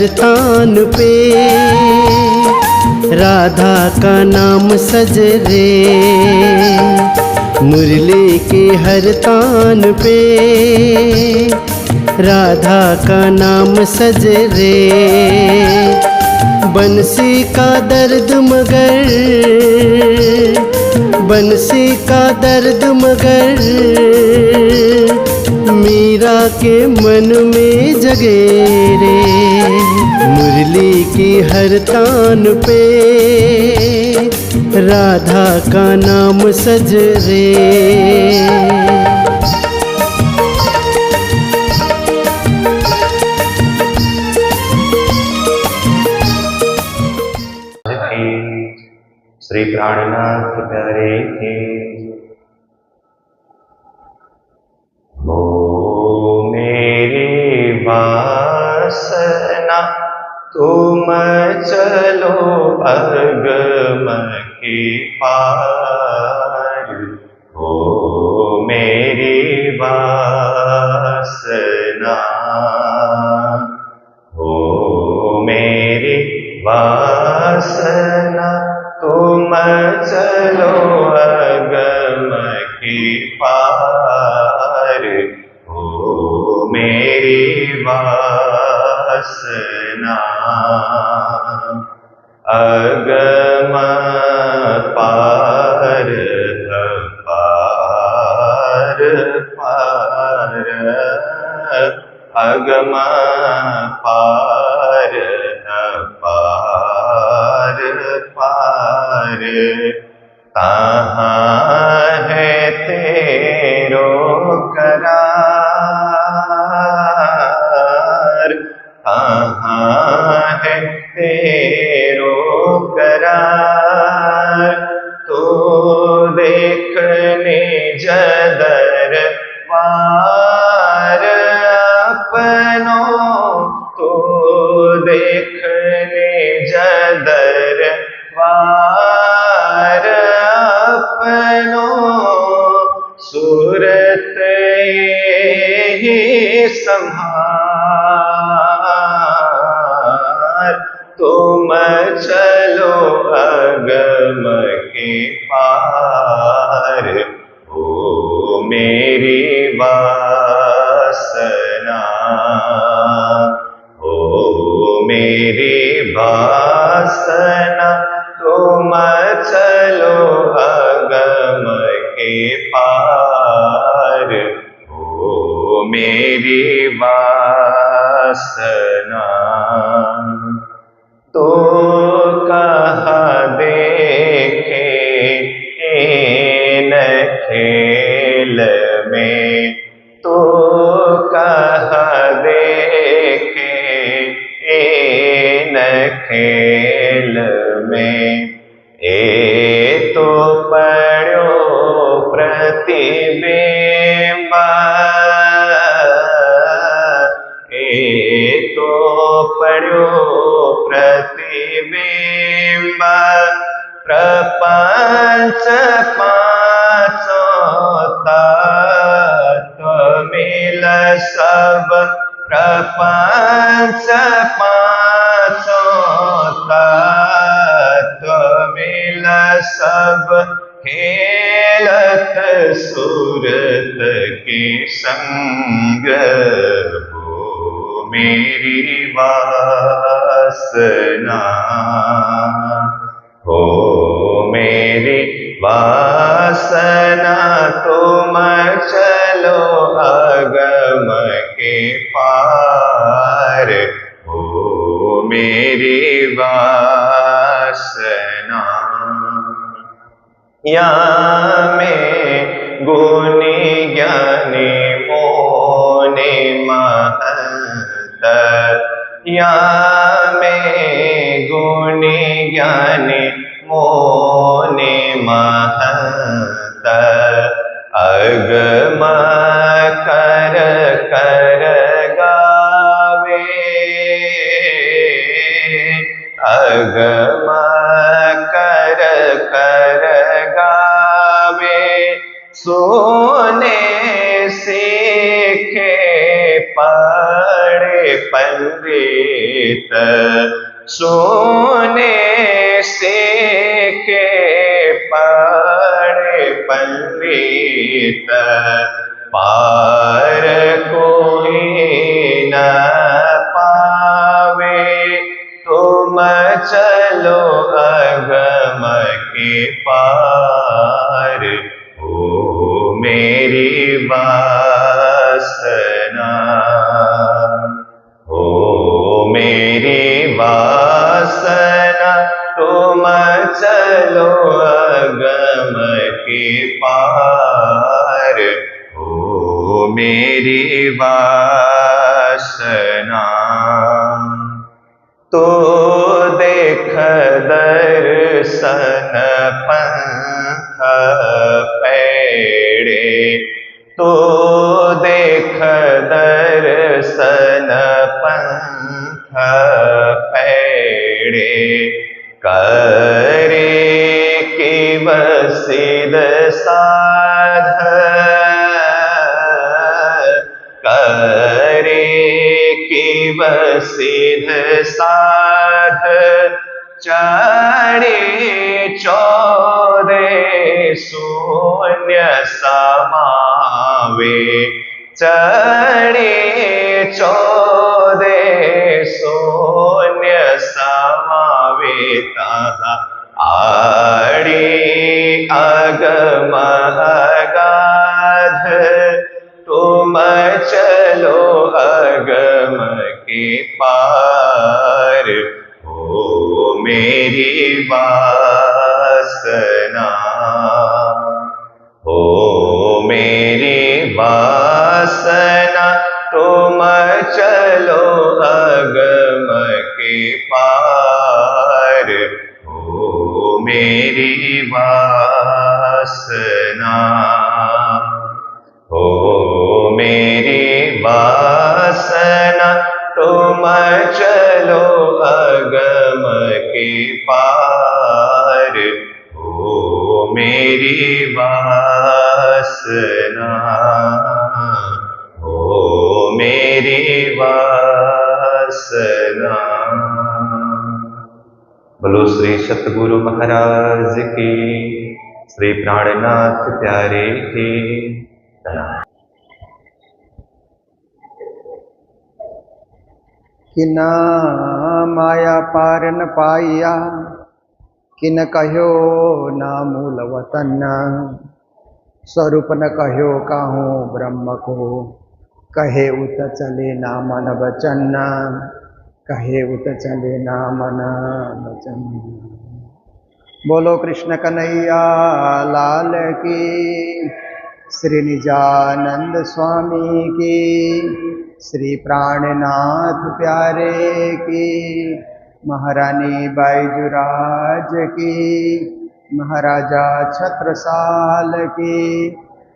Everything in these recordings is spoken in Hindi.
हर तान पे राधा का नाम सज रे। मुरली के हर तान पे राधा का नाम सज रे। बंसी का दर्द मगर, बंसी का दर्द मगर मीरा के मन में जगे रे। मुरली की हर तान पे राधा का नाम सज रे। श्री प्राणनाथ प्यारे के। ओ मेरी वासना तुम चलो अगम के पार। ओ मेरी वासना, ओ मेरी वासना तुम चलो अगम के पार। ओ मेरी वासना अगम पार पार पार। अगम पार पार पार। कहाँ है तेरो करार, कहाँ है तेरो करार। तो देखने जदर वार अपनों, तो देखने जदर वार अपनों। सूरत ही संहार, तुम चलो अगम के पार। ओ मेरी वासना, ओ मेरी वासना तुम चलो अगम के पार। ओ मेरी वासना। तो कहाँ देखे इन खेल में, तो कहाँ देखे इन खेल में। ए तो पड़ो प्रतिबिंब, ए तो पड़ो प्रतिबिंब। प्रपंच पांचों तत्व मिल सब, प्रपंच पांचों तत्व मिल सब। खेलत सूरत के संग, हो मेरी वासना, हो मेरी वासना तुम चलो अगम के पार। हो मेरी वासना। या में गुणी ज्ञानी मोनि महत, या में गुणी ज्ञानी मोनि महत। अगम कर कर गावे, अगम कर कर गावे। सोने सीखे पढ़े पंडित, सोने से के पड़े पंडित, पार कोई न पावे, तुम चलो अगम के पार, ओ मेरी वासना, ओ मेरी वासना, तुम चलो अगम के पार, ओ मेरी वासना। तो देख दर्शन पंथ पैड़े, तो देख दर्शन पंथ पैड़े, करे कि वसिद साध, करे कि वसिद साध, चढ़े 14 शून्य समावे, चढ़े 14 शून्य समावे, तहाँ आड़ी अगम अगाध, तुम चलो अगम के पार, ओ मेरी वासना, ओ मेरी वासना, तुम चलो अगम के पार, ओ मेरी वासना, ओ मेरी वासना, तुम चलो अगम के पार, ओ मेरी वासना, ओ मेरी वासना। बोलो श्री सतगुरु महाराज की, श्री प्राणनाथ प्यारे की। किना माया पार न पाइया, किन कहो ना मूल वतन, स्वरूप न कहो काहू ब्रह्म को, कहे उत चले ना मन वचन, कहे उत चले ना मन वचन। बोलो कृष्ण कन्हैया लाल की, श्री निजानंद स्वामी की, श्री प्राणनाथ प्यारे की, महारानी बाईजुराज की, महाराजा छत्रसाल की,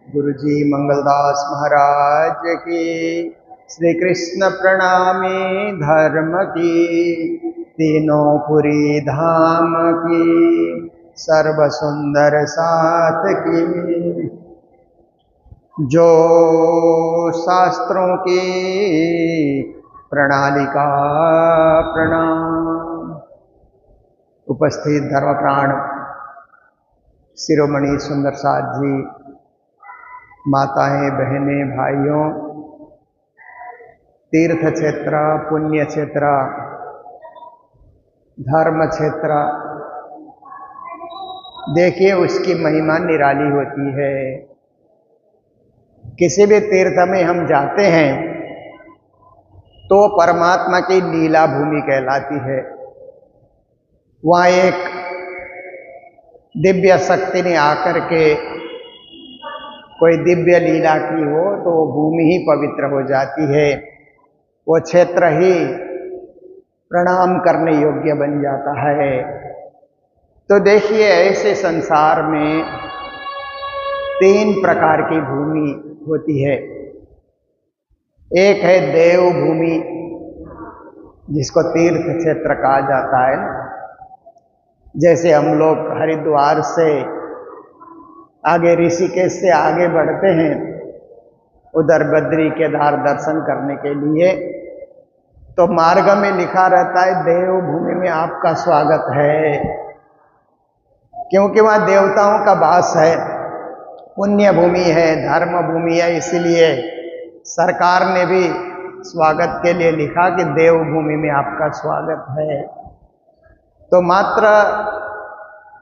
गुरुजी मंगलदास महाराज की, श्री कृष्ण प्रणामी धर्म की, तीनों पुरी धाम की, सर्व सुंदर साथ की, जो शास्त्रों की प्रणाली का प्रणाम। उपस्थित धर्मप्राण शिरोमणि सुंदर साथ जी, माताएं, बहनें, भाइयों, तीर्थ क्षेत्र, पुण्य क्षेत्र, धर्म क्षेत्र, देखिए उसकी महिमा निराली होती है। किसी भी तीर्थ में हम जाते हैं तो परमात्मा की लीला भूमि कहलाती है। वहाँ एक दिव्य शक्ति ने आकर के कोई दिव्य लीला की हो तो वो भूमि ही पवित्र हो जाती है, वो क्षेत्र ही प्रणाम करने योग्य बन जाता है। तो देखिए ऐसे संसार में 3 प्रकार की भूमि होती है। एक है देव भूमि, जिसको तीर्थ क्षेत्र कहा जाता है। जैसे हम लोग हरिद्वार से आगे ऋषिकेश से आगे बढ़ते हैं उधर बद्री केदार दर्शन करने के लिए, तो मार्ग में लिखा रहता है देवभूमि में आपका स्वागत है, क्योंकि वहाँ देवताओं का वास है, पुण्य भूमि है, धर्म भूमि है। इसलिए सरकार ने भी स्वागत के लिए लिखा कि देवभूमि में आपका स्वागत है। तो मात्र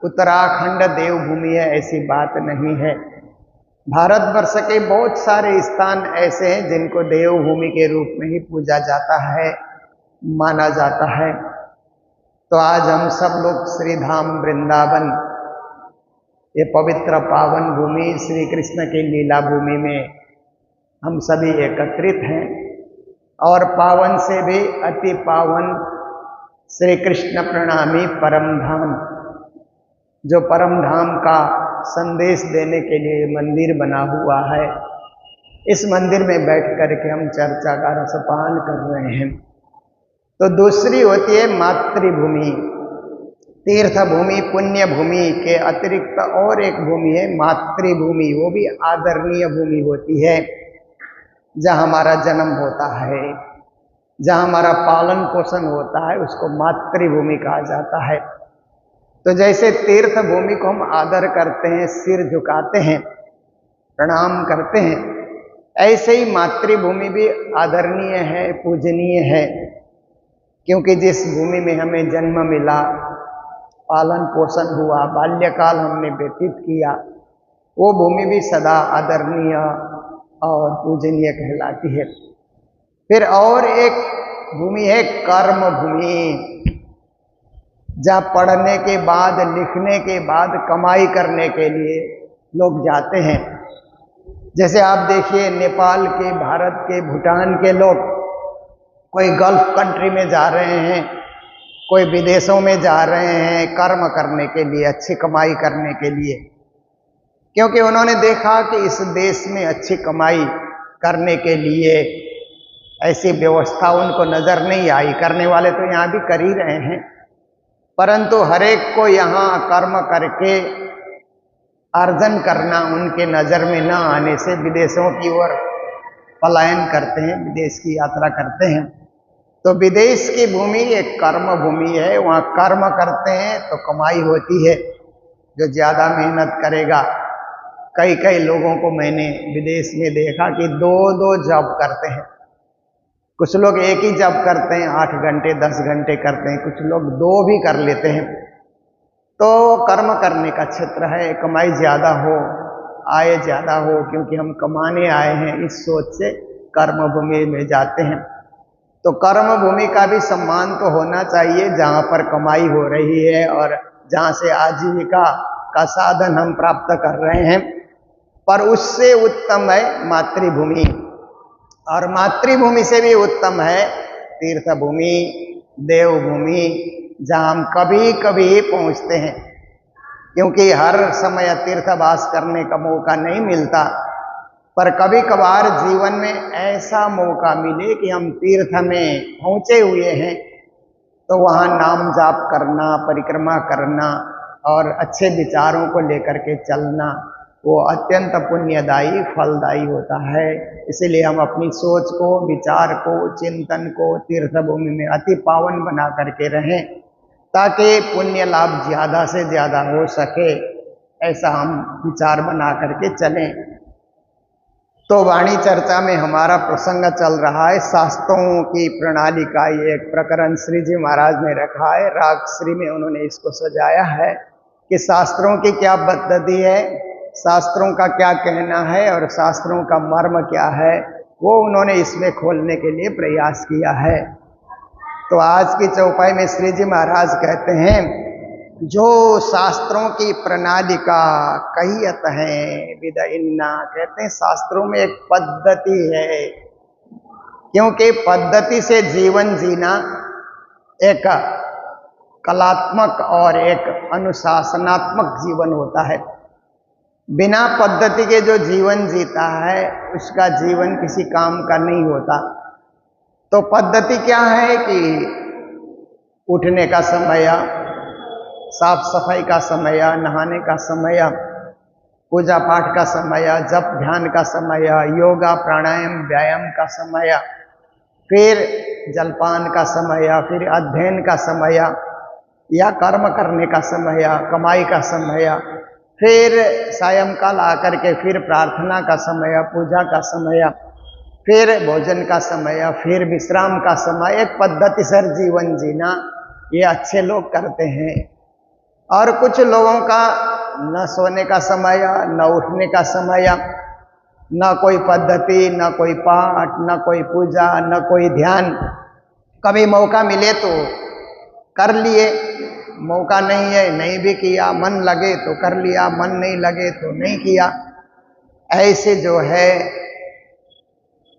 उत्तराखंड देवभूमि है ऐसी बात नहीं है। भारतवर्ष के बहुत सारे स्थान ऐसे हैं जिनको देवभूमि के रूप में ही पूजा जाता है, माना जाता है। तो आज हम सब लोग श्री धाम वृंदावन, ये पवित्र पावन भूमि श्री कृष्ण की लीला भूमि में हम सभी एकत्रित हैं, और पावन से भी अति पावन श्री कृष्ण प्रणामी परम धाम, जो परम धाम का संदेश देने के लिए मंदिर बना हुआ है, इस मंदिर में बैठ करके हम चर्चा का रसपान कर रहे हैं। तो दूसरी होती है मातृभूमि, तीर्थ भूमि, पुण्य भूमि के अतिरिक्त और एक भूमि है मातृभूमि। वो भी आदरणीय भूमि होती है, जहाँ हमारा जन्म होता है, जहाँ हमारा पालन पोषण होता है, उसको मातृभूमि कहा जाता है। तो जैसे तीर्थ भूमि को हम आदर करते हैं, सिर झुकाते हैं, प्रणाम करते हैं, ऐसे ही मातृभूमि भी आदरणीय है, पूजनीय है, क्योंकि जिस भूमि में हमें जन्म मिला, पालन पोषण हुआ, बाल्यकाल हमने व्यतीत किया, वो भूमि भी सदा आदरणीय और पूजनीय कहलाती है। फिर और एक भूमि है कर्म भूमि, जहाँ पढ़ने के बाद, लिखने के बाद, कमाई करने के लिए लोग जाते हैं। जैसे आप देखिए नेपाल के, भारत के, भूटान के लोग कोई गल्फ कंट्री में जा रहे हैं, कोई विदेशों में जा रहे हैं कर्म करने के लिए, अच्छी कमाई करने के लिए, क्योंकि उन्होंने देखा कि इस देश में अच्छी कमाई करने के लिए ऐसी व्यवस्था उनको नज़र नहीं आई। करने वाले तो यहाँ भी कर ही रहे हैं, परंतु हरेक को यहाँ कर्म करके अर्जन करना उनके नज़र में न आने से विदेशों की ओर पलायन करते हैं, विदेश की यात्रा करते हैं। तो विदेश की भूमि एक कर्म भूमि है, वहाँ कर्म करते हैं तो कमाई होती है। जो ज़्यादा मेहनत करेगा, कई लोगों को मैंने विदेश में देखा कि 2-2 जॉब करते हैं। कुछ लोग एक ही जॉब करते हैं, 8 घंटे 10 घंटे करते हैं, कुछ लोग 2 भी कर लेते हैं। तो कर्म करने का क्षेत्र है, कमाई ज़्यादा हो, आय ज़्यादा हो, क्योंकि हम कमाने आए हैं, इस सोच से कर्म भूमि में जाते हैं। तो कर्म भूमि का भी सम्मान तो होना चाहिए, जहाँ पर कमाई हो रही है और जहाँ से आजीविका का साधन हम प्राप्त कर रहे हैं। पर उससे उत्तम है मातृभूमि, और मातृभूमि से भी उत्तम है तीर्थ भूमि, देवभूमि, जहाँ हम कभी कभी पहुँचते हैं, क्योंकि हर समय तीर्थवास करने का मौका नहीं मिलता। पर कभी कभार जीवन में ऐसा मौका मिले कि हम तीर्थ में पहुँचे हुए हैं, तो वहाँ नाम जाप करना, परिक्रमा करना और अच्छे विचारों को लेकर के चलना, वो अत्यंत पुण्यदायी, फलदायी होता है। इसीलिए हम अपनी सोच को, विचार को, चिंतन को तीर्थ भूमि में अति पावन बना करके रहें, ताकि पुण्य लाभ ज़्यादा से ज़्यादा हो सके, ऐसा हम विचार बना करके चलें। तो वाणी चर्चा में हमारा प्रसंग चल रहा है शास्त्रों की प्रणाली का। ये एक प्रकरण श्री जी महाराज ने रखा है, राग श्री में उन्होंने इसको सजाया है कि शास्त्रों की क्या पद्धति है, शास्त्रों का क्या कहना है और शास्त्रों का मर्म क्या है, वो उन्होंने इसमें खोलने के लिए प्रयास किया है। तो आज की चौपाई में श्री जी महाराज कहते हैं, जो शास्त्रों की प्रणाली का कहियत है विद इन्ना, कहते हैं शास्त्रों में एक पद्धति है, क्योंकि पद्धति से जीवन जीना एक कलात्मक और एक अनुशासनात्मक जीवन होता है। बिना पद्धति के जो जीवन जीता है उसका जीवन किसी काम का नहीं होता। तो पद्धति क्या है कि उठने का समय, साफ सफाई का समय, नहाने का समय, पूजा पाठ का समय, जप ध्यान का समय, योगा प्राणायाम व्यायाम का समय, फिर जलपान का समय, या फिर अध्ययन का समय, या कर्म करने का समय, या कमाई का समय, फिर सायंकाल आकर के फिर प्रार्थना का समय, पूजा का समय, फिर भोजन का समय, फिर विश्राम का समय। एक पद्धति सर जीवन जीना ये अच्छे लोग करते हैं। और कुछ लोगों का न सोने का समय, न उठने का समय, न कोई पद्धति, न कोई पाठ, न कोई पूजा, न कोई ध्यान। कभी मौका मिले तो कर लिए, मौका नहीं है नहीं भी किया, मन लगे तो कर लिया, मन नहीं लगे तो नहीं किया। ऐसे जो है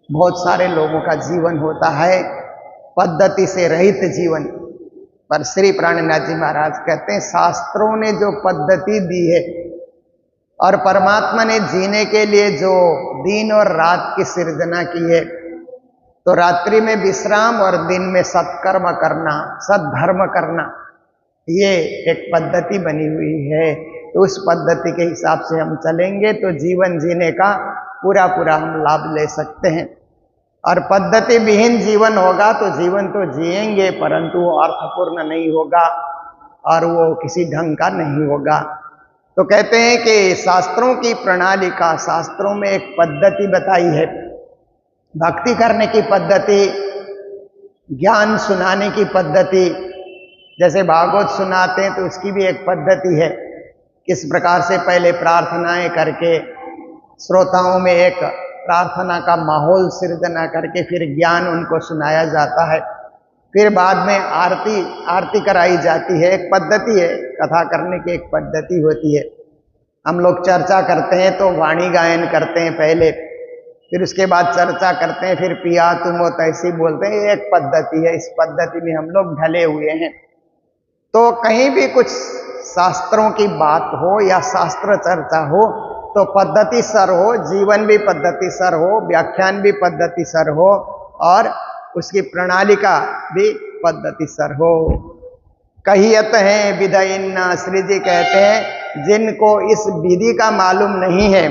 बहुत सारे लोगों का जीवन होता है, पद्धति से रहित जीवन। पर श्री प्राणनाथ जी महाराज कहते हैं शास्त्रों ने जो पद्धति दी है और परमात्मा ने जीने के लिए जो दिन और रात की सृजना की है, तो रात्रि में विश्राम और दिन में सत्कर्म करना, सद्धर्म करना, ये एक पद्धति बनी हुई है। तो उस पद्धति के हिसाब से हम चलेंगे तो जीवन जीने का पूरा पूरा हम लाभ ले सकते हैं। और पद्धति विहीन जीवन होगा तो जीवन तो जिएंगे परंतु वो अर्थपूर्ण नहीं होगा और वो किसी ढंग का नहीं होगा। तो कहते हैं कि शास्त्रों की प्रणाली का, शास्त्रों में एक पद्धति बताई है, भक्ति करने की पद्धति, ज्ञान सुनाने की पद्धति। जैसे भागवत सुनाते हैं तो उसकी भी एक पद्धति है, किस प्रकार से पहले प्रार्थनाएं करके श्रोताओं में एक प्रार्थना का माहौल सृजना करके फिर ज्ञान उनको सुनाया जाता है, फिर बाद में आरती कराई जाती है। एक पद्धति है, कथा करने की एक पद्धति होती है। हम लोग चर्चा करते हैं तो वाणी गायन करते हैं पहले, फिर उसके बाद चर्चा करते हैं, फिर पिया तुम हो तैसी बोलते हैं। ये एक पद्धति है, इस पद्धति में हम लोग ढले हुए हैं। तो कहीं भी कुछ शास्त्रों की बात हो या शास्त्र चर्चा हो तो पद्धति सर हो, जीवन भी पद्धति सर हो, व्याख्यान भी पद्धति सर हो और उसकी प्रणाली का भी पद्धति सर हो। कहियत है विधयिन्ना, श्री जी कहते हैं जिनको इस विधि का मालूम नहीं है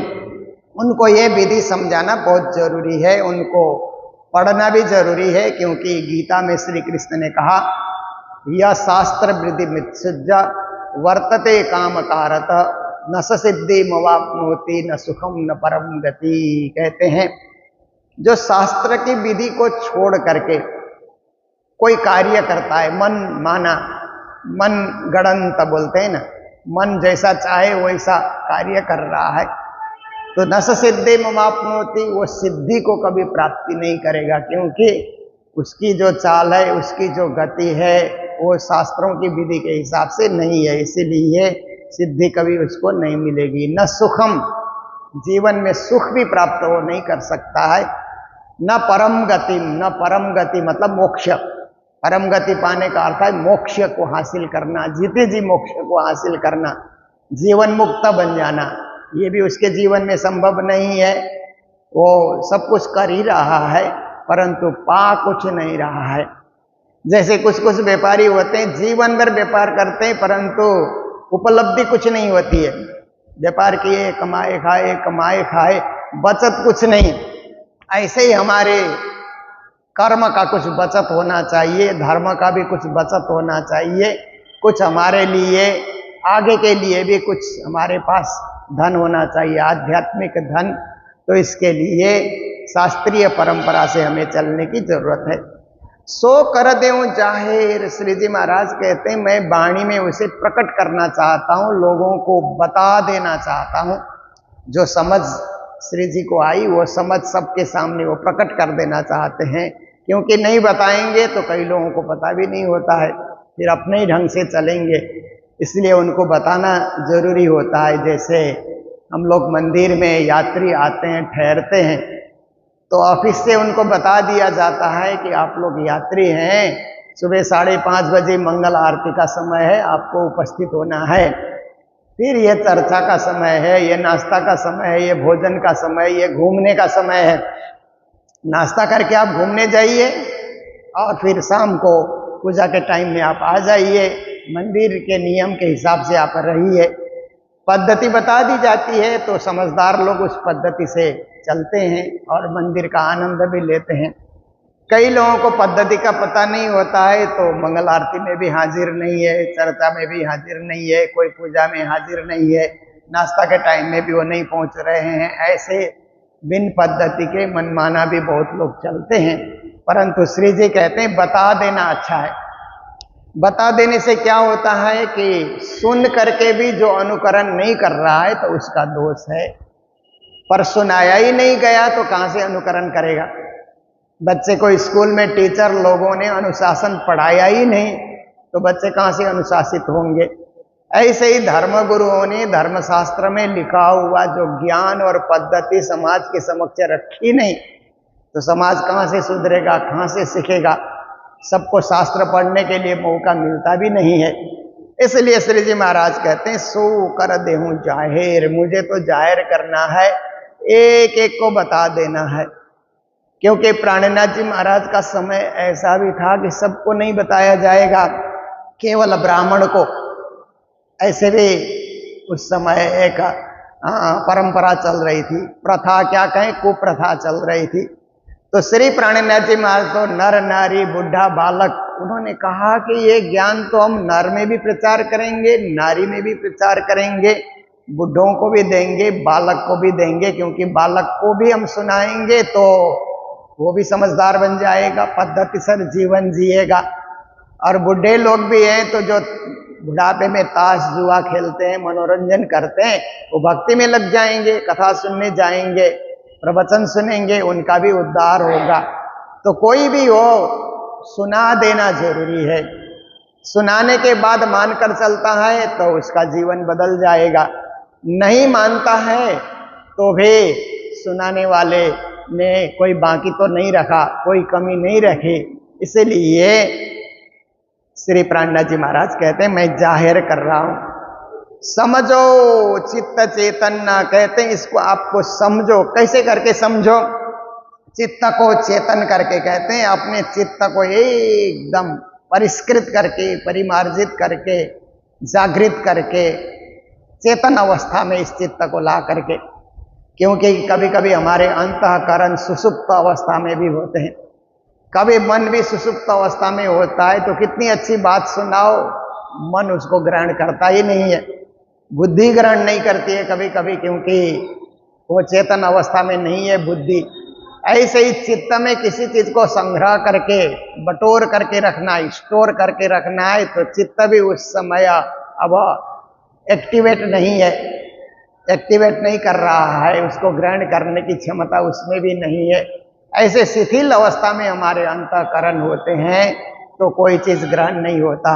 उनको ये विधि समझाना बहुत जरूरी है, उनको पढ़ना भी जरूरी है। क्योंकि गीता में श्री कृष्ण ने कहा यह शास्त्र वृद्धि मित्सुज्जा वर्तते काम कारत न स सिद्धि मवाप्नोति न सुखम न परम गति। कहते हैं जो शास्त्र की विधि को छोड़ करके कोई कार्य करता है, मन माना, मन गणंत बोलते हैं ना, मन जैसा चाहे वैसा कार्य कर रहा है, तो न स सिद्धि मवाप्नोति, वो सिद्धि को कभी प्राप्ति नहीं करेगा। क्योंकि उसकी जो चाल है, उसकी जो गति है वो शास्त्रों की विधि के हिसाब से नहीं है, इसीलिए सिद्धि कभी उसको नहीं मिलेगी। न सुखम, जीवन में सुख भी प्राप्त वो नहीं कर सकता है, न परम गति, न परम गति मतलब मोक्ष। परम गति पाने का अर्थ है मोक्ष को हासिल करना, जीते जी मोक्ष को हासिल करना, जीवन मुक्त बन जाना। ये भी उसके जीवन में संभव नहीं है। वो सब कुछ कर ही रहा है परंतु पा कुछ नहीं रहा है। जैसे कुछ कुछ व्यापारी होते हैं जीवन भर व्यापार करते हैं परंतु उपलब्धि कुछ नहीं होती है। व्यापार किए, कमाए खाए, कमाए खाए, बचत कुछ नहीं। ऐसे ही हमारे कर्म का कुछ बचत होना चाहिए, धर्म का भी कुछ बचत होना चाहिए, कुछ हमारे लिए आगे के लिए भी कुछ हमारे पास धन होना चाहिए, आध्यात्मिक धन। तो इसके लिए शास्त्रीय परंपरा से हमें चलने की जरूरत है। सो कर देऊं जाहिर, श्री जी महाराज कहते हैं मैं वाणी में उसे प्रकट करना चाहता हूं, लोगों को बता देना चाहता हूं। जो समझ श्री जी को आई वो समझ सबके सामने वो प्रकट कर देना चाहते हैं। क्योंकि नहीं बताएंगे तो कई लोगों को पता भी नहीं होता है, फिर अपने ही ढंग से चलेंगे, इसलिए उनको बताना जरूरी होता है। जैसे हम लोग मंदिर में यात्री आते हैं, ठहरते हैं, तो ऑफिस से उनको बता दिया जाता है कि आप लोग यात्री हैं, सुबह 5:30 बजे मंगल आरती का समय है, आपको उपस्थित होना है। फिर ये चर्चा का समय है, ये नाश्ता का समय है, ये भोजन का समय, ये घूमने का समय है। नाश्ता करके आप घूमने जाइए और फिर शाम को पूजा के टाइम में आप आ जाइए, मंदिर के नियम के हिसाब से आप रहिए। पद्धति बता दी जाती है तो समझदार लोग उस पद्धति से चलते हैं और मंदिर का आनंद भी लेते हैं। कई लोगों को पद्धति का पता नहीं होता है, तो मंगल आरती में भी हाजिर नहीं है, चर्चा में भी हाजिर नहीं है, कोई पूजा में हाजिर नहीं है, नाश्ता के टाइम में भी वो नहीं पहुंच रहे हैं। ऐसे बिन पद्धति के मनमाना भी बहुत लोग चलते हैं। परंतु श्री जी कहते हैं बता देना अच्छा है। बता देने से क्या होता है कि सुन करके भी जो अनुकरण नहीं कर रहा है तो उसका दोष है, पर सुनाया ही नहीं गया तो कहां से अनुकरण करेगा। बच्चे को स्कूल में टीचर लोगों ने अनुशासन पढ़ाया ही नहीं तो बच्चे कहां से अनुशासित होंगे। ऐसे ही धर्म गुरुओं ने धर्मशास्त्र में लिखा हुआ जो ज्ञान और पद्धति समाज के समक्ष रखी नहीं तो समाज कहां से सुधरेगा, कहां से सीखेगा। सबको शास्त्र पढ़ने के लिए मौका मिलता भी नहीं है। इसलिए श्री जी महाराज कहते हैं सो कर देहूं जाहिर, मुझे तो जाहिर करना है, एक एक को बता देना है। क्योंकि प्राणनाथ जी महाराज का समय ऐसा भी था कि सबको नहीं बताया जाएगा, केवल ब्राह्मण को। ऐसे भी उस समय एक परंपरा चल रही थी, प्रथा क्या कहें, कुप्रथा चल रही थी। तो श्री प्राणनाथ जी महाराज तो नर नारी बुढ़ा बालक, उन्होंने कहा कि ये ज्ञान तो हम नर में भी प्रचार करेंगे, नारी में भी प्रचार करेंगे, बुढ़ों को भी देंगे, बालक को भी देंगे, क्योंकि बालक को भी हम सुनाएंगे तो वो भी समझदार बन जाएगा, पद्धति सर जीवन जिएगा। और बुढ़े लोग भी हैं तो जो बुढ़ापे में ताश जुआ खेलते हैं, मनोरंजन करते हैं, वो भक्ति में लग जाएंगे, कथा सुनने जाएंगे, प्रवचन सुनेंगे, उनका भी उद्धार होगा। तो कोई भी हो सुना देना जरूरी है। सुनाने के बाद मानकर चलता है तो उसका जीवन बदल जाएगा, नहीं मानता है तो भी सुनाने वाले ने कोई बाकी तो नहीं रखा, कोई कमी नहीं रखी। इसलिए श्री प्राणनाथ जी महाराज कहते हैं मैं जाहिर कर रहा हूं। समझो चित्त चेतना, कहते हैं इसको आपको समझो। कैसे करके समझो? चित्त को चेतन करके, कहते हैं अपने चित्त को एकदम परिष्कृत करके, परिमार्जित करके, जागृत करके, चेतन अवस्था में इस चित्त को ला करके। क्योंकि कभी कभी हमारे अंतःकरण सुसुप्त अवस्था में भी होते हैं, कभी मन भी सुसुप्त अवस्था में होता है, तो कितनी अच्छी बात सुनाओ मन उसको ग्रहण करता ही नहीं है, बुद्धि ग्रहण नहीं करती है कभी कभी, क्योंकि वो चेतन अवस्था में नहीं है बुद्धि। ऐसे ही चित्त में किसी चीज को संग्रह करके, बटोर करके रखना, स्टोर करके रखना है, तो चित्त भी उस समय अब एक्टिवेट नहीं है, एक्टिवेट नहीं कर रहा है, उसको ग्रहण करने की क्षमता उसमें भी नहीं है। ऐसे शिथिल अवस्था में हमारे अंतःकरण होते हैं तो कोई चीज ग्रहण नहीं होता।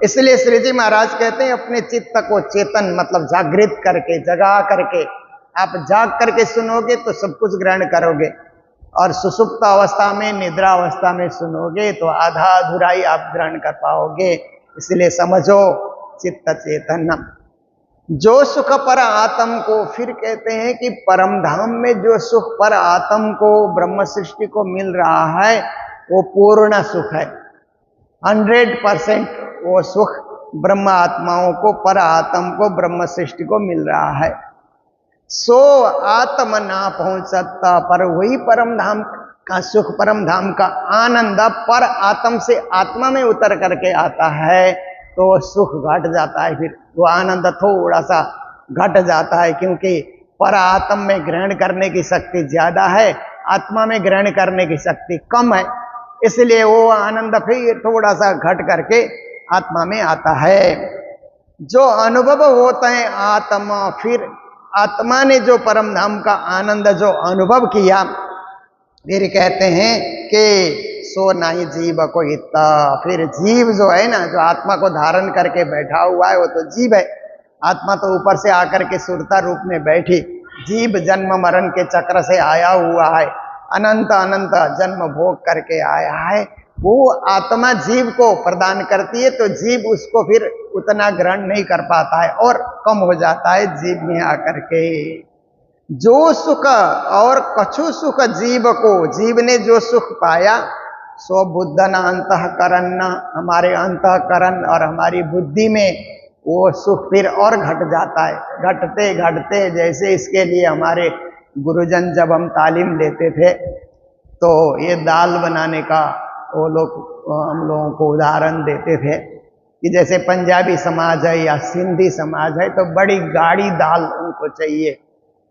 इसलिए श्री जी महाराज कहते हैं अपने चित्त को चेतन मतलब जागृत करके, जगा करके, आप जाग करके सुनोगे तो सब कुछ ग्रहण करोगे, और सुसुप्त अवस्था में, निद्रा अवस्था में सुनोगे तो आधा अधूरा ही आप ग्रहण कर पाओगे। इसलिए समझो चित्त चेतन। जो सुख पर आत्म को, फिर कहते हैं कि परम धाम में जो सुख पर आत्म को, ब्रह्म सृष्टि को मिल रहा है वो पूर्ण सुख है। 100% वो सुख ब्रह्म आत्माओं को, पर आत्म को, ब्रह्म सृष्टि को मिल रहा है। सो आत्म ना पहुंच सकता, पर वही परम धाम का सुख, परम धाम का आनंद पर आत्म से आत्मा में उतर करके आता है तो सुख घट जाता है। फिर वो आनंद थोड़ा सा घट जाता है, क्योंकि पर आत्म में ग्रहण करने की शक्ति ज्यादा है, आत्मा में ग्रहण करने की शक्ति कम है। इसलिए वो आनंद फिर थोड़ा सा घट करके आत्मा में आता है। जो अनुभव होता है आत्मा, फिर आत्मा ने जो परम धाम का आनंद जो अनुभव किया, फिर कहते हैं कि सो नहीं जीव को हिता। फिर जीव जो है ना, जो आत्मा को धारण करके बैठा हुआ है, वो तो जीव है। आत्मा तो ऊपर से आकर के सुरता रूप में बैठी, जीव जन्म मरण के चक्र से आया हुआ है, अनंत अनंत जन्म भोग करके आया है। वो आत्मा जीव को प्रदान करती है, तो जीव उसको फिर उतना ग्रहण नहीं कर पाता है और कम हो जाता है जीव में आकर के। जो सुख और कछु सुख जीव को, जीव ने जो सुख पाया सो बुद्धन अंतःकरण, हमारे अंतःकरण और हमारी बुद्धि में वो सुख फिर और घट जाता है। घटते घटते, जैसे इसके लिए हमारे गुरुजन जब हम तालीम लेते थे तो ये दाल बनाने का वो लोग हम लोगों को उदाहरण देते थे कि जैसे पंजाबी समाज है या सिंधी समाज है तो बड़ी गाढ़ी दाल उनको चाहिए,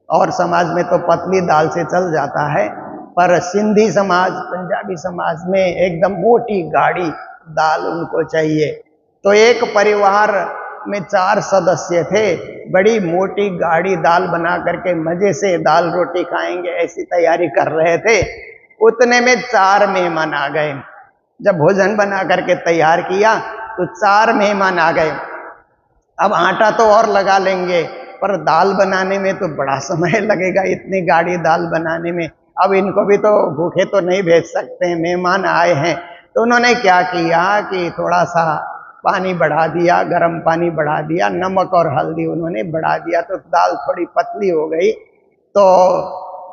और समाज में तो पतली दाल से चल जाता है, पर सिंधी समाज पंजाबी समाज में एकदम मोटी गाढ़ी दाल उनको चाहिए। तो एक परिवार में 4 सदस्य थे, बड़ी मोटी गाढ़ी दाल बना करके मजे से दाल रोटी खाएंगे ऐसी तैयारी कर रहे थे। उतने में 4 मेहमान आ गए। जब भोजन बना करके तैयार किया तो 4 मेहमान आ गए। अब आटा तो और लगा लेंगे, पर दाल बनाने में तो बड़ा समय लगेगा, इतनी गाढ़ी दाल बनाने में। अब इनको भी तो भूखे तो नहीं भेज सकते हैं, मेहमान आए हैं। तो उन्होंने क्या किया कि थोड़ा सा पानी बढ़ा दिया, गर्म पानी बढ़ा दिया, नमक और हल्दी उन्होंने बढ़ा दिया, तो दाल थोड़ी पतली हो गई। तो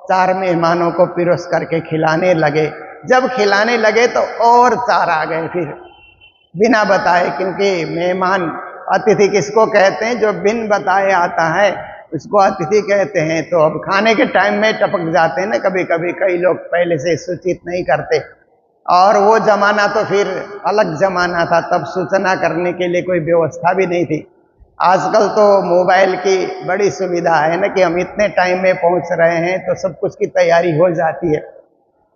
4 मेहमानों को पिरोस करके खिलाने लगे। जब खिलाने लगे तो और 4 आ गए फिर बिना बताए, क्योंकि मेहमान अतिथि किसको कहते हैं, जो बिन बताए आता है उसको अतिथि कहते हैं। तो अब खाने के टाइम में टपक जाते हैं ना, कभी कभी कई लोग पहले से सूचित नहीं करते, और वो जमाना तो फिर अलग जमाना था, तब सूचना करने के लिए कोई व्यवस्था भी नहीं थी। आजकल तो मोबाइल की बड़ी सुविधा है ना कि हम इतने टाइम में पहुंच रहे हैं तो सब कुछ की तैयारी हो जाती है।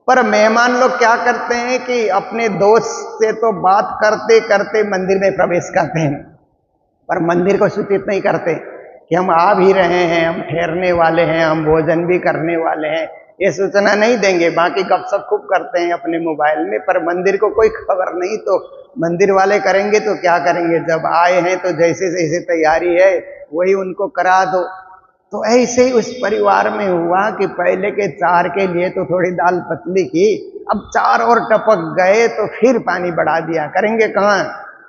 पर मेहमान लोग क्या करते हैं कि अपने दोस्त से तो बात करते करते मंदिर में प्रवेश करते हैं, पर मंदिर को सूचित नहीं करते कि हम आ भी रहे हैं, हम ठहरने वाले हैं, हम भोजन भी करने वाले हैं, ये सूचना नहीं देंगे। बाकी गपशप खूब करते हैं अपने मोबाइल में, पर मंदिर को कोई खबर नहीं। तो मंदिर वाले करेंगे तो क्या करेंगे, जब आए हैं तो जैसे जैसे तैयारी है वही उनको करा दो। तो ऐसे ही उस परिवार में हुआ कि पहले के 4 के लिए तो थोड़ी दाल पतली की, अब 4 और टपक गए तो फिर पानी बढ़ा दिया। करेंगे कहाँ,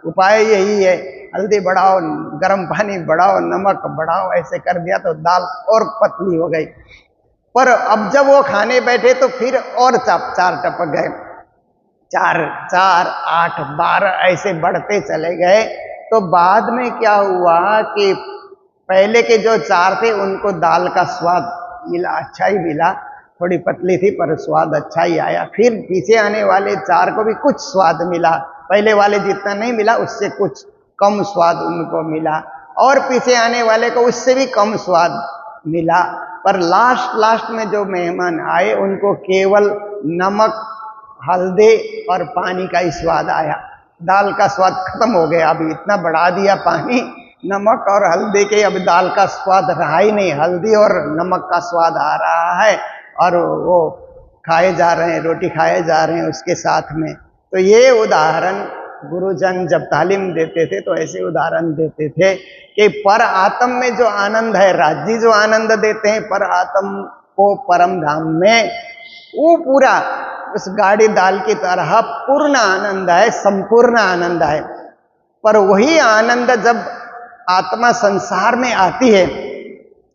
उपाय यही है, हल्दी बढ़ाओ, गर्म पानी बढ़ाओ, नमक बढ़ाओ, ऐसे कर दिया तो दाल और पतली हो गई। पर अब जब वो खाने बैठे तो फिर और 4 टपक गए, 4, 8, 12 ऐसे बढ़ते चले गए। तो बाद में क्या हुआ कि पहले के जो 4 थे उनको दाल का स्वाद मिला, अच्छा ही मिला, थोड़ी पतली थी पर स्वाद अच्छा ही आया। फिर पीछे आने वाले 4 को भी कुछ स्वाद मिला, पहले वाले जितना नहीं मिला उससे कुछ कम स्वाद उनको मिला, और पीछे आने वाले को उससे भी कम स्वाद मिला। पर लास्ट में जो मेहमान आए उनको केवल नमक, हल्दी और पानी का ही स्वाद आया, दाल का स्वाद खत्म हो गया। अभी इतना बढ़ा दिया पानी, नमक और हल्दी के, अब दाल का स्वाद रहा ही नहीं, हल्दी और नमक का स्वाद आ रहा है, और वो खाए जा रहे हैं, रोटी खाए जा रहे हैं उसके साथ में। तो ये उदाहरण गुरुजन जब तालीम देते थे तो ऐसे उदाहरण देते थे कि पर आत्म में जो आनंद है, राज्य जो आनंद देते हैं पर आत्म को परम धाम में, वो पूरा उस गाढ़ी दाल की तरह पूर्ण आनंद है, संपूर्ण आनंद है। पर वही आनंद जब आत्मा संसार में आती है,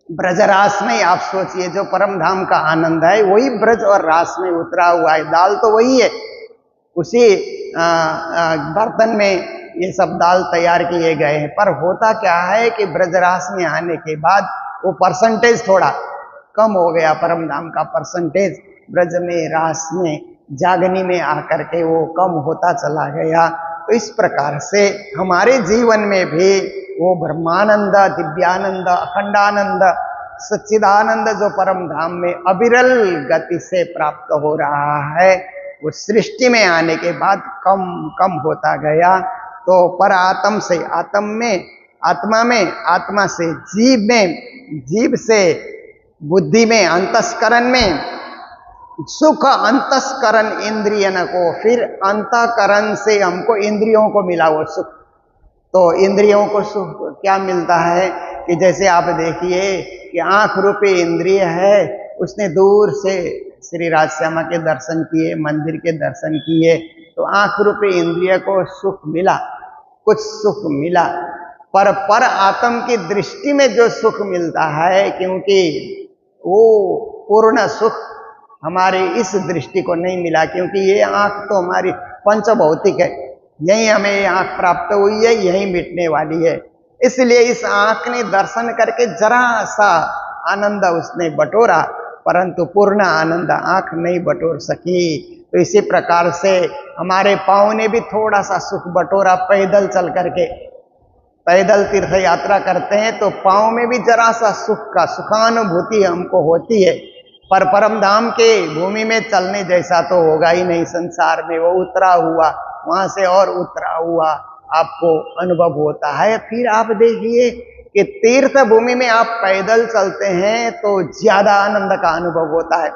ब्रजरास में, आप सोचिए जो परम धाम का आनंद है वही ब्रज और रास में उतरा हुआ है। दाल तो वही है, उसी बर्तन में ये सब दाल तैयार किए गए हैं, पर होता क्या है कि ब्रजरास में आने के बाद वो परसेंटेज थोड़ा कम हो गया, परम धाम का परसेंटेज ब्रज में, रास में, जागनी में आकर के वो कम होता चला गया। तो इस प्रकार से हमारे जीवन में भी वो ब्रह्मानंद, दिव्यानंद, अखंडानंद, सच्चिदानंद जो परम धाम में अविरल गति से प्राप्त हो रहा है, वो सृष्टि में आने के बाद कम कम होता गया। तो पर आत्म से आत्म में, आत्मा में, आत्मा से जीव में, जीव से बुद्धि में, अंतस्करण में सुख, अंतस्करण इंद्रियन को, फिर अंतःकरण से हमको इंद्रियों को मिला वो सुख। तो इंद्रियों को सुख क्या मिलता है कि जैसे आप देखिए कि आंख रूपी इंद्रिय है, उसने दूर से श्री राजश्यामा के दर्शन किए, मंदिर के दर्शन किए, तो आंख रूपी इंद्रिय को सुख मिला, कुछ सुख मिला। पर आत्म की दृष्टि में जो सुख मिलता है, क्योंकि वो पूर्ण सुख हमारी इस दृष्टि को नहीं मिला, क्योंकि ये आंख तो हमारी पंचभौतिक है, यही हमें ये आंख प्राप्त हुई है, यही मिटने वाली है। इसलिए इस आंख ने दर्शन करके जरा सा आनंद उसने बटोरा, परंतु पूर्ण आनंद आंख नहीं बटोर सकी। तो इसी प्रकार से हमारे पाँव ने भी थोड़ा सा सुख बटोरा पैदल चल करके। पैदल तीर्थ यात्रा करते हैं तो पाँव में भी जरा सा सुखानुभूति हमको होती है, पर परम धाम के भूमि में चलने जैसा तो होगा ही नहीं संसार में। वो उतरा हुआ, वहां से और उतरा हुआ आपको अनुभव होता है। फिर आप देखिए कि तीर्थ भूमि में आप पैदल चलते हैं तो ज्यादा आनंद का अनुभव होता है।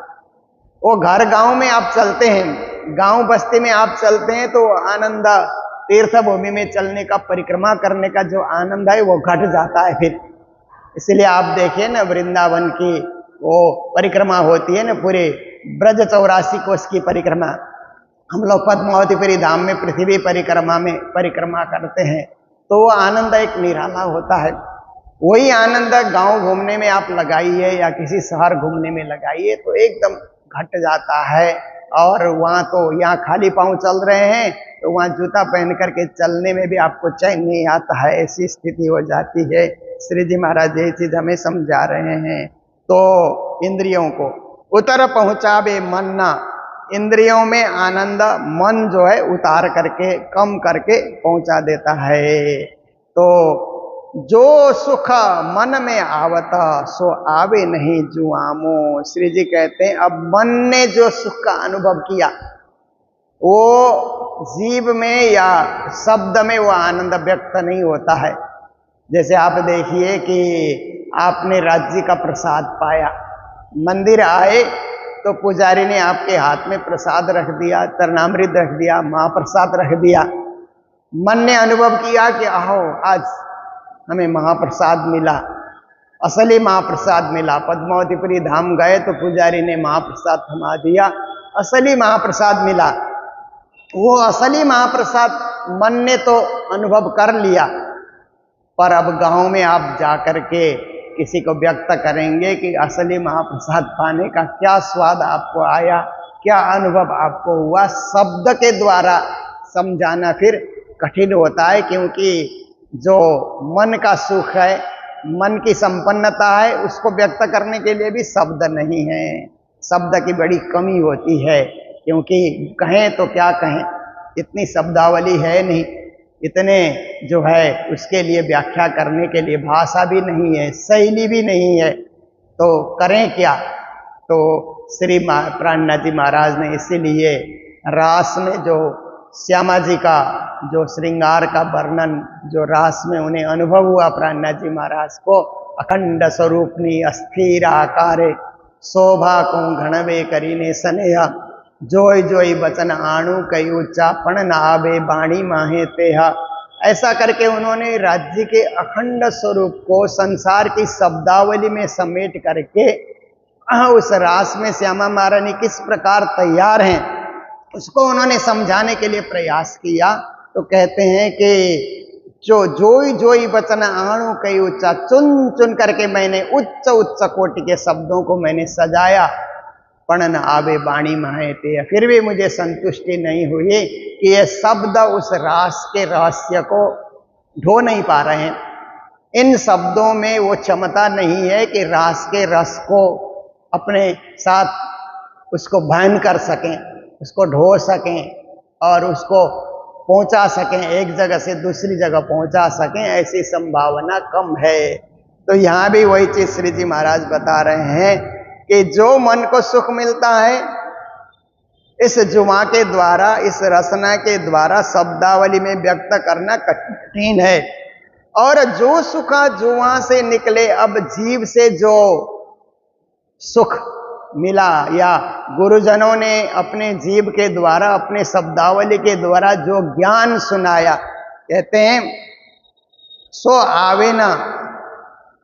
वो घर गांव में आप चलते हैं, गांव बस्ती में आप चलते हैं तो आनंद तीर्थ भूमि में चलने का, परिक्रमा करने का जो आनंद है वो घट जाता है फिर। इसलिए आप देखिए ना, वृंदावन की वो परिक्रमा होती है ना, पूरे ब्रज 84 कोष की परिक्रमा। हम लोग पद्मावतीपुरी धाम में पृथ्वी परिक्रमा में परिक्रमा करते हैं तो वो आनंद एक निराला होता है। वही आनंद गांव घूमने में आप लगाइए या किसी शहर घूमने में लगाइए तो एकदम घट जाता है। और वहाँ तो यहाँ खाली पांव चल रहे हैं तो वहाँ जूता पहन करके चलने में भी आपको चैन नहीं आता है, ऐसी स्थिति हो जाती है। श्री जी महाराज ये चीज हमें समझा रहे हैं। तो इंद्रियों को उतर पहुंचावे मन ना, इंद्रियों में आनंद मन जो है उतार करके, कम करके पहुंचा देता है। तो जो सुख मन में आवता सो आवे नहीं जुआमो। श्री जी कहते हैं अब मन ने जो सुख का अनुभव किया वो जीव में या शब्द में वो आनंद व्यक्त नहीं होता है। जैसे आप देखिए कि आपने राज्य का प्रसाद पाया, मंदिर आए तो पुजारी ने आपके हाथ में प्रसाद रख दिया, चरणामृत रख दिया, महाप्रसाद रख दिया। मन ने अनुभव किया कि आओ आज हमें महाप्रसाद मिला, असली महाप्रसाद मिला। पद्मावतीपुरी धाम गए तो पुजारी ने महाप्रसाद थमा दिया, असली महाप्रसाद मिला। वो असली महाप्रसाद मन ने तो अनुभव कर लिया, पर अब गांव में आप जाकर के किसी को व्यक्त करेंगे कि असली महाप्रसाद पाने का क्या स्वाद आपको आया, क्या अनुभव आपको हुआ, शब्द के द्वारा समझाना फिर कठिन होता है। क्योंकि जो मन का सुख है, मन की संपन्नता है, उसको व्यक्त करने के लिए भी शब्द नहीं है, शब्द की बड़ी कमी होती है। क्योंकि कहें तो क्या कहें, इतनी शब्दावली है नहीं, इतने जो है उसके लिए व्याख्या करने के लिए भाषा भी नहीं है, शैली भी नहीं है, तो करें क्या। तो श्री प्राणनाथ जी महाराज ने इसीलिए रास में जो श्यामा जी का जो श्रृंगार का वर्णन, जो रास में उन्हें अनुभव हुआ प्राणनाथ जी महाराज को, अखंड स्वरूपनी अस्थिर आकारे शोभा को घणवे करीने स्नेहा, जोय जोय बचन आणु कई उच्चापण न आवे बाणी माहे तेहा। ऐसा करके उन्होंने राज्य के अखंड स्वरूप को संसार की शब्दावली में समेट करके उस रास में श्यामा महारानी किस प्रकार तैयार हैं उसको उन्होंने समझाने के लिए प्रयास किया। तो कहते हैं कि जो जोई जोई बचन आणु कई उच्चा, चुन चुन करके मैंने उच्च उच्च कोटि के शब्दों को मैंने सजाया, पण न आवे बाणी माहे ते, फिर भी मुझे संतुष्टि नहीं हुई कि ये शब्द उस रास के रहस्य को ढो नहीं पा रहे हैं। इन शब्दों में वो क्षमता नहीं है कि रास के रस को अपने साथ उसको बहन कर सकें, उसको ढो सकें और उसको पहुंचा सकें, एक जगह से दूसरी जगह पहुंचा सकें, ऐसी संभावना कम है। तो यहाँ भी वही चीज श्री जी महाराज बता रहे हैं कि जो मन को सुख मिलता है इस जुमा के द्वारा, इस रसना के द्वारा शब्दावली में व्यक्त करना कठिन है। और जो सुख जुआ से निकले, अब जीव से जो सुख मिला या गुरुजनों ने अपने जीव के द्वारा, अपने शब्दावली के द्वारा जो ज्ञान सुनाया, कहते हैं सो आवे ना,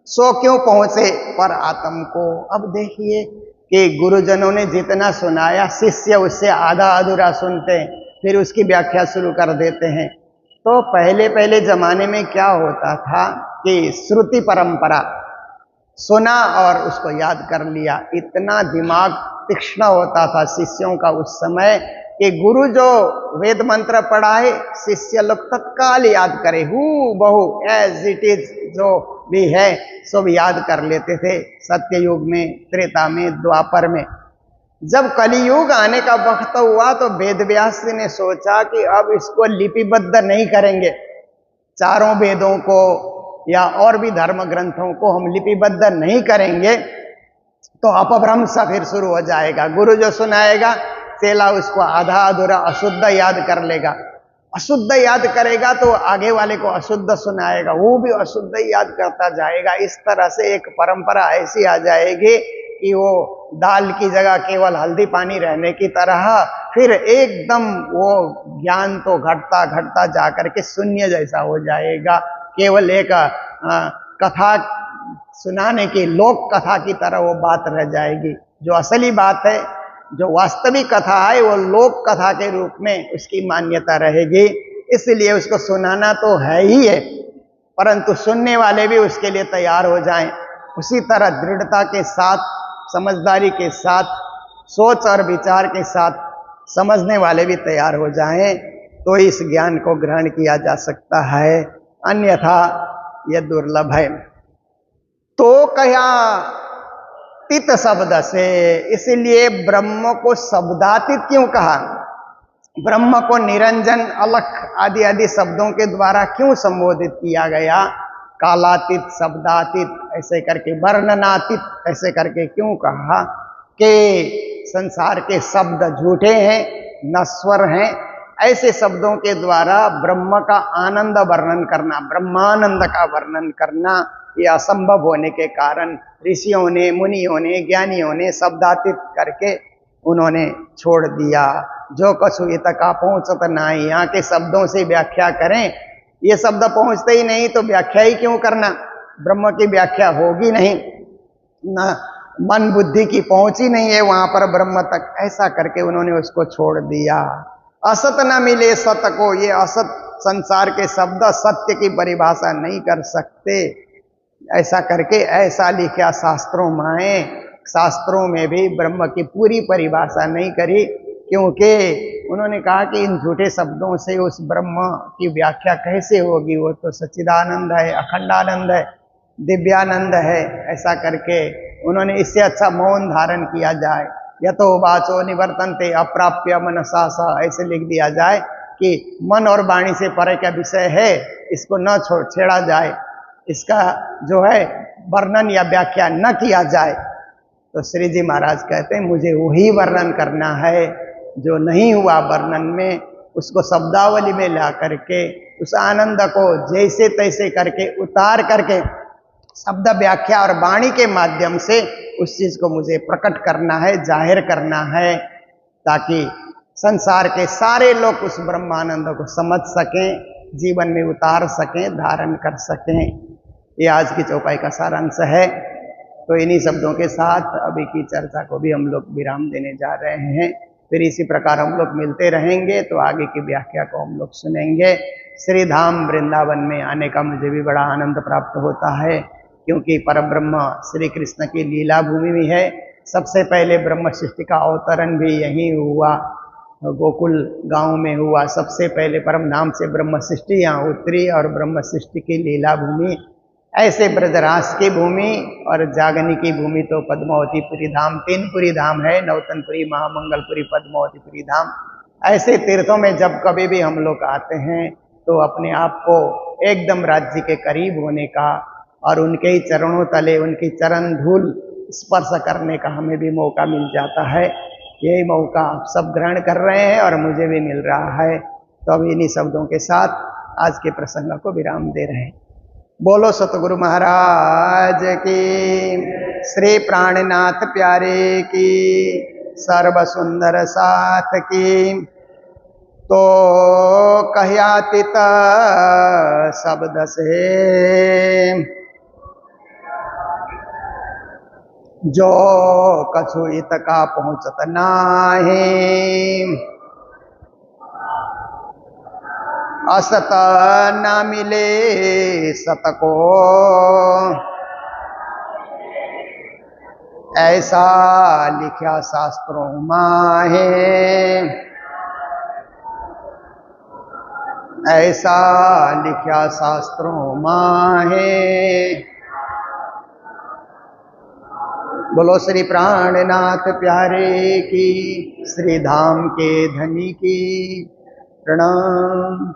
सो क्यों पहुंचे पर आत्म को। अब देखिए कि गुरुजनों ने जितना सुनाया, शिष्य उससे आधा अधूरा सुनते हैं, फिर उसकी व्याख्या शुरू कर देते हैं। तो पहले पहले जमाने में क्या होता था कि श्रुति परंपरा, सुना और उसको याद कर लिया, इतना दिमाग तीक्ष्ण होता था शिष्यों का उस समय कि गुरु जो वेद मंत्र पढ़ाए शिष्य लोग तत्काल याद करे, हु बहु एज इट इज, जो भी है सब याद कर लेते थे सत्ययुग में, त्रेता में, द्वापर में। जब कलियुग आने का वक्त हुआ तो वेदव्यास जी ने सोचा कि अब इसको लिपिबद्ध नहीं करेंगे, चारों वेदों को या और भी धर्म ग्रंथों को हम लिपिबद्ध नहीं करेंगे तो अपभ्रंश फिर शुरू हो जाएगा। गुरु जो सुनाएगा चेला उसको आधा अधूरा अशुद्ध याद कर लेगा, अशुद्ध याद करेगा तो आगे वाले को अशुद्ध सुनाएगा, वो भी अशुद्ध ही याद करता जाएगा। इस तरह से एक परंपरा ऐसी आ जाएगी कि वो दाल की जगह केवल हल्दी पानी रहने की तरह फिर एकदम वो ज्ञान तो घटता घटता जाकर के शून्य जैसा हो जाएगा। केवल एक कथा सुनाने की लोक कथा की तरह वो बात रह जाएगी। जो असली बात है, जो वास्तविक कथा है, वो लोक कथा के रूप में उसकी मान्यता रहेगी। इसलिए उसको सुनाना तो है ही है, परंतु सुनने वाले भी उसके लिए तैयार हो जाएं। उसी तरह दृढ़ता के साथ, समझदारी के साथ, सोच और विचार के साथ समझने वाले भी तैयार हो जाएं तो इस ज्ञान को ग्रहण किया जा सकता है, अन्यथा यह दुर्लभ है। तो कहा तित शब्द से, इसलिए ब्रह्म को शब्दातीत क्यों कहा, ब्रह्म को निरंजन, अलख आदि आदि शब्दों के द्वारा क्यों संबोधित किया गया, कालातीत, शब्दातीत ऐसे करके, वर्णनातीत ऐसे करके क्यों कहा कि संसार के शब्द झूठे हैं, नश्वर हैं। ऐसे शब्दों के द्वारा ब्रह्म का आनंद वर्णन करना, ब्रह्मानंद का वर्णन करना ये असंभव होने के कारण ऋषियों ने, मुनियों ने, ज्ञानियों ने शब्दातीत करके उन्होंने छोड़ दिया। जो कछु इत का पहुंचत नाई, यहाँ के शब्दों से व्याख्या करें, ये शब्द पहुंचते ही नहीं तो व्याख्या ही क्यों करना, ब्रह्म की व्याख्या होगी नहीं, न मन बुद्धि की पहुंच ही नहीं है वहां पर ब्रह्म तक। ऐसा करके उन्होंने उसको छोड़ दिया। असत न मिले सत को, ये असत संसार के शब्द सत्य की परिभाषा नहीं कर सकते। ऐसा करके ऐसा लिखा शास्त्रों में, शास्त्रों में भी ब्रह्म की पूरी परिभाषा नहीं करी, क्योंकि उन्होंने कहा कि इन झूठे शब्दों से उस ब्रह्म की व्याख्या कैसे होगी, वो तो सच्चिदानंद है, अखंडानंद है, दिव्यानंद है। ऐसा करके उन्होंने इससे अच्छा मौन धारण किया जाए, यतो वाचो निवर्तन्ते अप्राप्य मनसा सा, ऐसे लिख दिया जाए कि मन और वाणी से परे का विषय है, इसको न छेड़ा जाए, इसका जो है वर्णन या व्याख्या न किया जाए। तो श्री जी महाराज कहते हैं मुझे वही वर्णन करना है जो नहीं हुआ वर्णन में, उसको शब्दावली में ला करके उस आनंद को जैसे तैसे करके उतार करके शब्द व्याख्या और वाणी के माध्यम से उस चीज को मुझे प्रकट करना है, जाहिर करना है, ताकि संसार के सारे लोग उस ब्रह्मानंद को समझ सकें, जीवन में उतार सकें, धारण कर सकें। ये आज की चौपाई का सारांश है। तो इन्हीं शब्दों के साथ अभी की चर्चा को भी हम लोग विराम देने जा रहे हैं। फिर इसी प्रकार हम लोग मिलते रहेंगे तो आगे की व्याख्या को हम लोग सुनेंगे। श्री धाम वृंदावन में आने का मुझे भी बड़ा आनंद प्राप्त होता है, क्योंकि परब्रह्म श्री कृष्ण की लीला भूमि भी है। सबसे पहले ब्रह्म सृष्टि का अवतरण भी यहीं हुआ, गोकुल गांव में हुआ। सबसे पहले परम धाम से ब्रह्म सृष्टि यहाँ उतरी और ब्रह्म सृष्टि की लीला भूमि, ऐसे ब्रजरास की भूमि और जागनी की भूमि तो पद्मावतीपुरी धाम, तीनपुरी धाम है, नौतनपुरी, महामंगलपुरी, पद्मावतीपुरी धाम। ऐसे तीर्थों में जब कभी भी हम लोग आते हैं तो अपने आप को एकदम राज्य के करीब होने का और उनके ही चरणों तले उनकी चरण धूल स्पर्श करने का हमें भी मौका मिल जाता है। यही मौका आप सब ग्रहण कर रहे हैं और मुझे भी मिल रहा है। तो अब इन्हीं शब्दों के साथ आज के प्रसंग को विराम दे रहे हैं। बोलो सतगुरु महाराज की, श्री प्राणनाथ प्यारे की, सर्व सुंदर साथ की। तो कहयातीत शब्द से जो कछु इत का पहुँचत नाहि, असत न मिले सत को, ऐसा लिखा शास्त्रों माहे। ऐसा लिखा शास्त्रों माहे। बोलो श्री प्राणनाथ प्यारे की, श्री धाम के धनी की प्रणाम।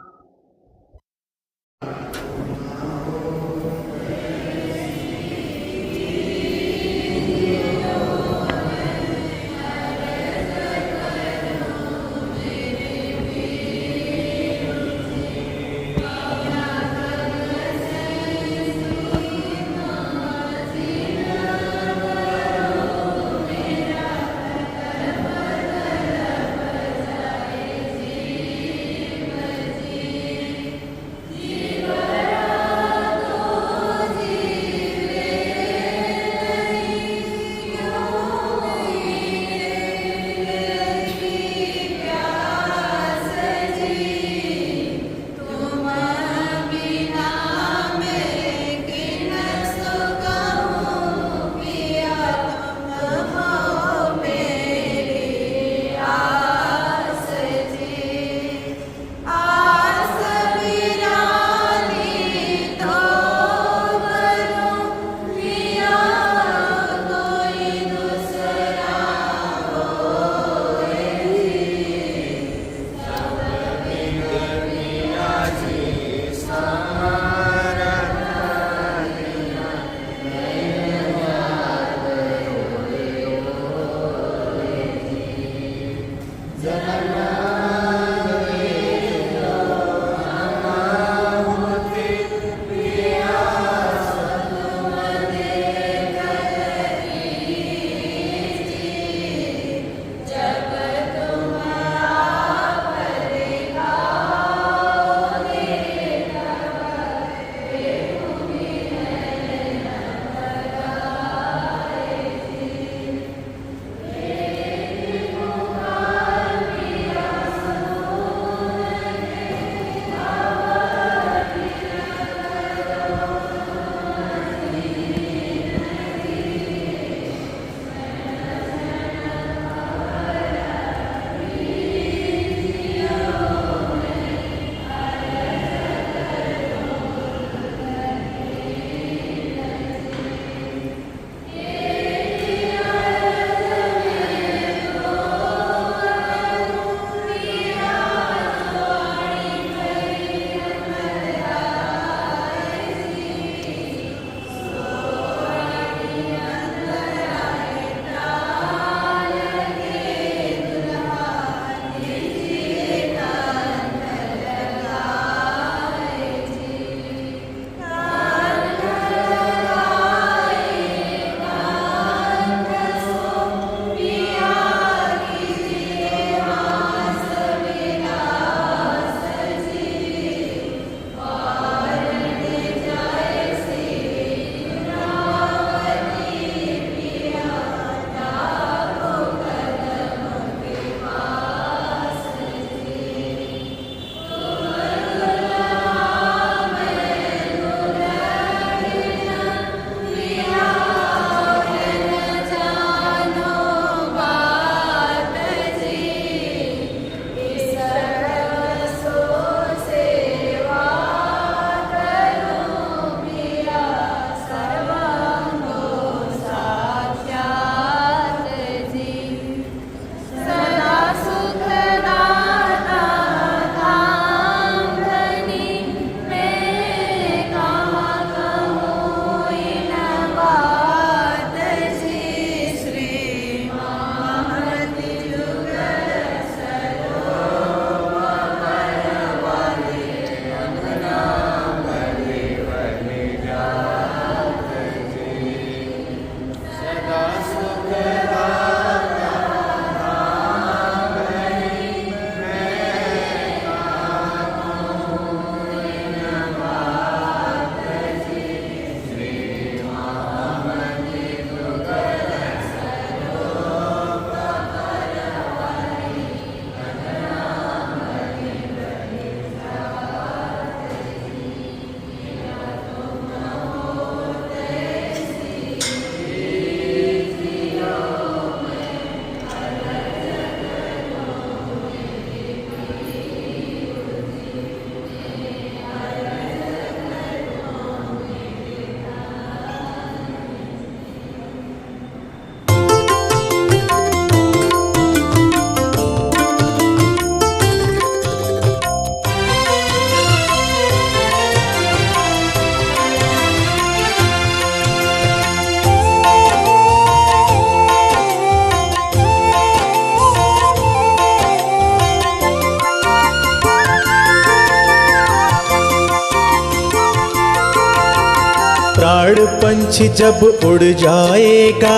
प्राण पंछी जब उड़ जाएगा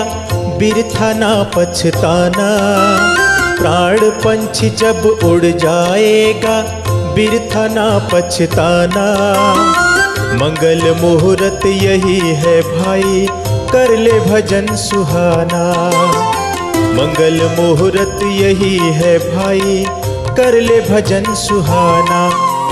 बिरथा ना पछताना। प्राण पंछी जब उड़ जाएगा बिरथा ना पछताना। मंगल मुहूर्त यही है भाई कर ले भजन सुहाना। मंगल मुहूर्त यही है भाई कर ले भजन सुहाना।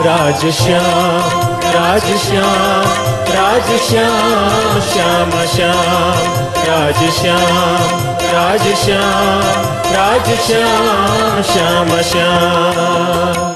राज श्याम राज श्याम राज श्याम श्याम श्याम राज श्याम राज श्याम राज श्याम श्याम श्याम।